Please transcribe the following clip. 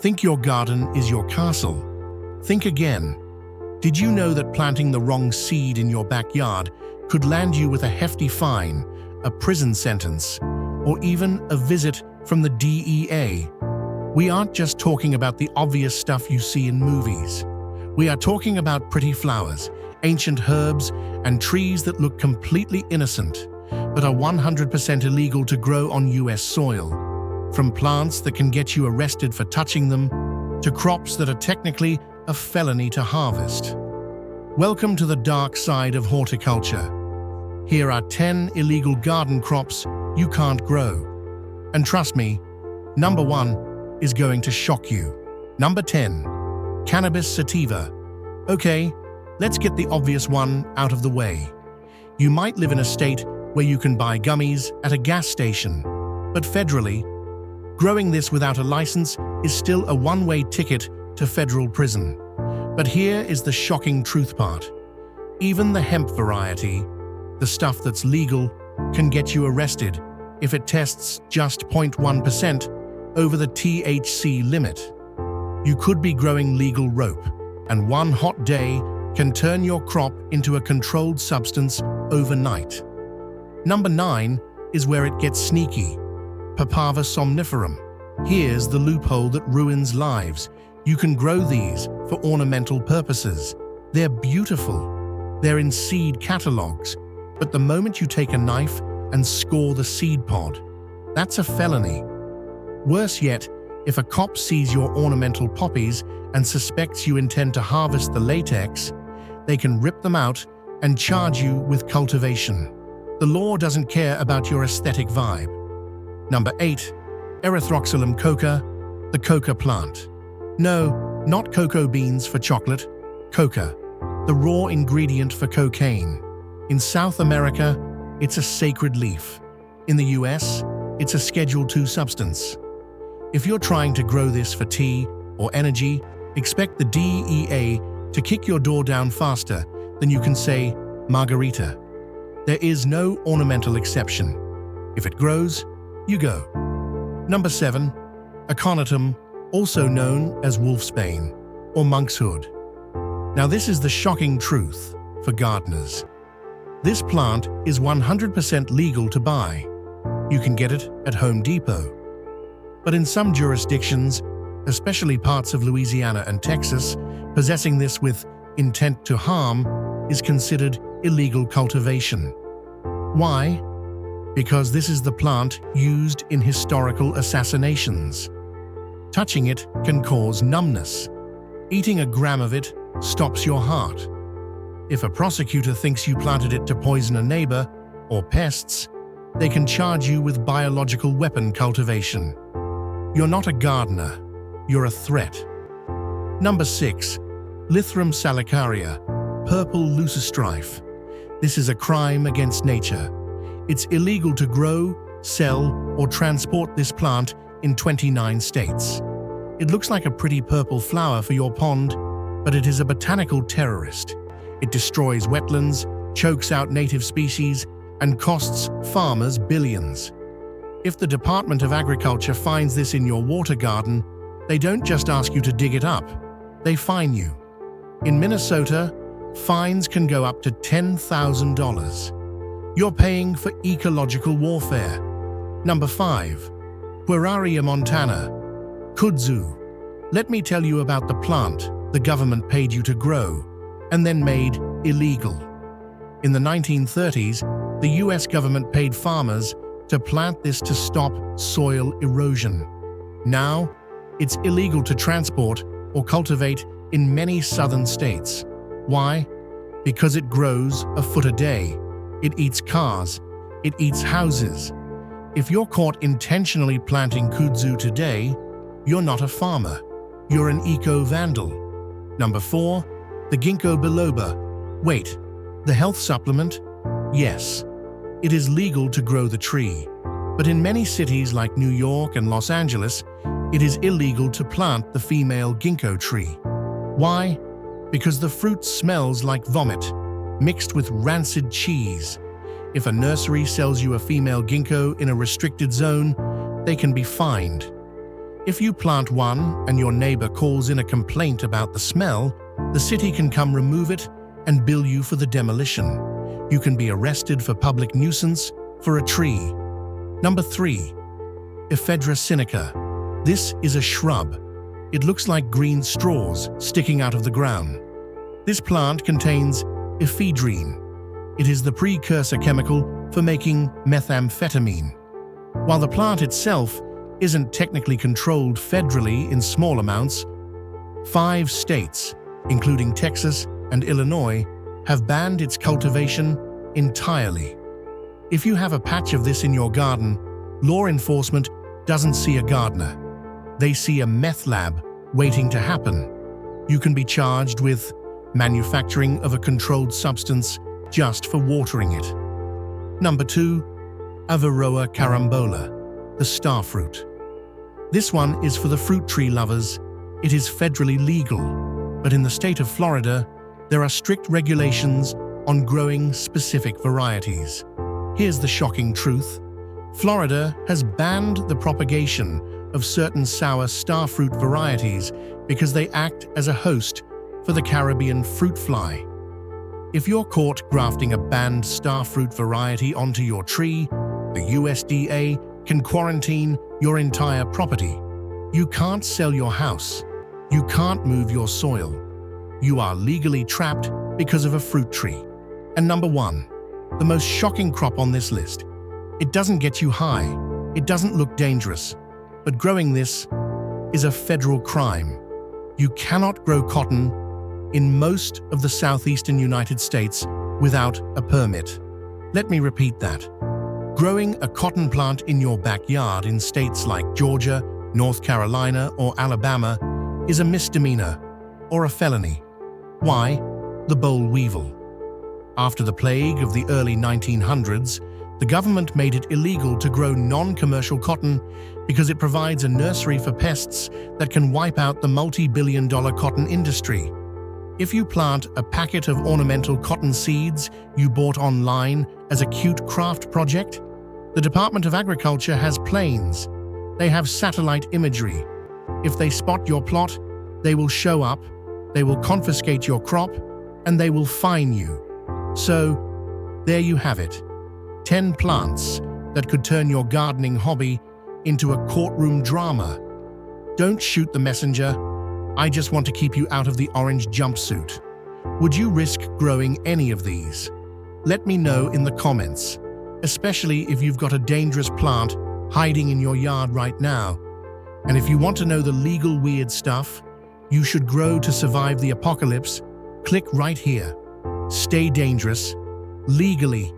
Think your garden is your castle. Think again. Did you know that planting the wrong seed in your backyard could land you with a hefty fine, a prison sentence, or even a visit from the DEA? We aren't just talking about the obvious stuff you see in movies. We are talking about pretty flowers, ancient herbs, and trees that look completely innocent, but are 100% illegal to grow on US soil. From plants that can get you arrested for touching them, to crops that are technically a felony to harvest. Welcome to the dark side of horticulture. Here are 10 illegal garden crops you can't grow. And trust me, number 1 is going to shock you. Number 10, cannabis sativa. Okay, let's get the obvious one out of the way. You might live in a state where you can buy gummies at a gas station, but federally, growing this without a license is still a one-way ticket to federal prison. But here is the shocking truth part. Even the hemp variety, the stuff that's legal, can get you arrested if it tests just 0.1% over the THC limit. You could be growing legal rope, and one hot day can turn your crop into a controlled substance overnight. Number 9 is where it gets sneaky. Papaver somniferum. Here's the loophole that ruins lives. You can grow these for ornamental purposes. They're beautiful. They're in seed catalogs. But the moment you take a knife and score the seed pod, that's a felony. Worse yet, if a cop sees your ornamental poppies and suspects you intend to harvest the latex, they can rip them out and charge you with cultivation. The law doesn't care about your aesthetic vibe. Number 8, Erythroxylum coca, the coca plant. No, not cocoa beans for chocolate, coca, the raw ingredient for cocaine. In South America, it's a sacred leaf. In the US, it's a Schedule II substance. If you're trying to grow this for tea or energy, expect the DEA to kick your door down faster than you can say margarita. There is no ornamental exception. If it grows, you go. Number 7, Aconitum, also known as wolfsbane or monkshood. Now this is the shocking truth for gardeners. This plant is 100% legal to buy. You can get it at Home Depot. But in some jurisdictions, especially parts of Louisiana and Texas, possessing this with intent to harm is considered illegal cultivation. Why? Because this is the plant used in historical assassinations. Touching it can cause numbness. Eating a gram of it stops your heart. If a prosecutor thinks you planted it to poison a neighbor or pests, they can charge you with biological weapon cultivation. You're not a gardener, you're a threat. Number 6, Lythrum salicaria, purple leucostrife. This is a crime against nature. It's illegal to grow, sell, or transport this plant in 29 states. It looks like a pretty purple flower for your pond, but it is a botanical terrorist. It destroys wetlands, chokes out native species, and costs farmers billions. If the Department of Agriculture finds this in your water garden, they don't just ask you to dig it up, they fine you. In Minnesota, fines can go up to $10,000. You're paying for ecological warfare. Number 5, Pueraria montana, kudzu. Let me tell you about the plant the government paid you to grow and then made illegal. In the 1930s, the US government paid farmers to plant this to stop soil erosion. Now, it's illegal to transport or cultivate in many southern states. Why? Because it grows a foot a day. It eats cars. It eats houses. If you're caught intentionally planting kudzu today, you're not a farmer. You're an eco-vandal. Number 4, the ginkgo biloba. Wait, the health supplement? Yes, it is legal to grow the tree. But in many cities like New York and Los Angeles, it is illegal to plant the female ginkgo tree. Why? Because the fruit smells like vomit, mixed with rancid cheese. If a nursery sells you a female ginkgo in a restricted zone, they can be fined. If you plant one and your neighbor calls in a complaint about the smell, the city can come remove it and bill you for the demolition. You can be arrested for public nuisance for a tree. Number 3. Ephedra sinica. This is a shrub. It looks like green straws sticking out of the ground. This plant contains ephedrine. It is the precursor chemical for making methamphetamine. While the plant itself isn't technically controlled federally in small amounts, 5 states, including Texas and Illinois, have banned its cultivation entirely. If you have a patch of this in your garden, law enforcement doesn't see a gardener. They see a meth lab waiting to happen. You can be charged with manufacturing of a controlled substance just for watering it. Number 2. Avaroa carambola, the starfruit. This one is for the fruit tree lovers. It is federally legal, but in the state of Florida, there are strict regulations on growing specific varieties. Here's the shocking truth. Florida has banned the propagation of certain sour starfruit varieties because they act as a host for the Caribbean fruit fly. If you're caught grafting a banned starfruit variety onto your tree, the USDA can quarantine your entire property. You can't sell your house. You can't move your soil. You are legally trapped because of a fruit tree. And number 1, the most shocking crop on this list. It doesn't get you high. It doesn't look dangerous. But growing this is a federal crime. You cannot grow cotton in most of the southeastern United States without a permit. Let me repeat that. Growing a cotton plant in your backyard in states like Georgia, North Carolina, or Alabama is a misdemeanor or a felony. Why? The boll weevil. After the plague of the early 1900s, the government made it illegal to grow non-commercial cotton because it provides a nursery for pests that can wipe out the multi-billion-dollar cotton industry. If you plant a packet of ornamental cotton seeds you bought online as a cute craft project, the Department of Agriculture has planes. They have satellite imagery. If they spot your plot, they will show up, they will confiscate your crop, and they will fine you. So, there you have it. 10 plants that could turn your gardening hobby into a courtroom drama. Don't shoot the messenger. I just want to keep you out of the orange jumpsuit. Would you risk growing any of these? Let me know in the comments, especially if you've got a dangerous plant hiding in your yard right now. And if you want to know the legal weird stuff you should grow to survive the apocalypse, click right here. Stay dangerous, legally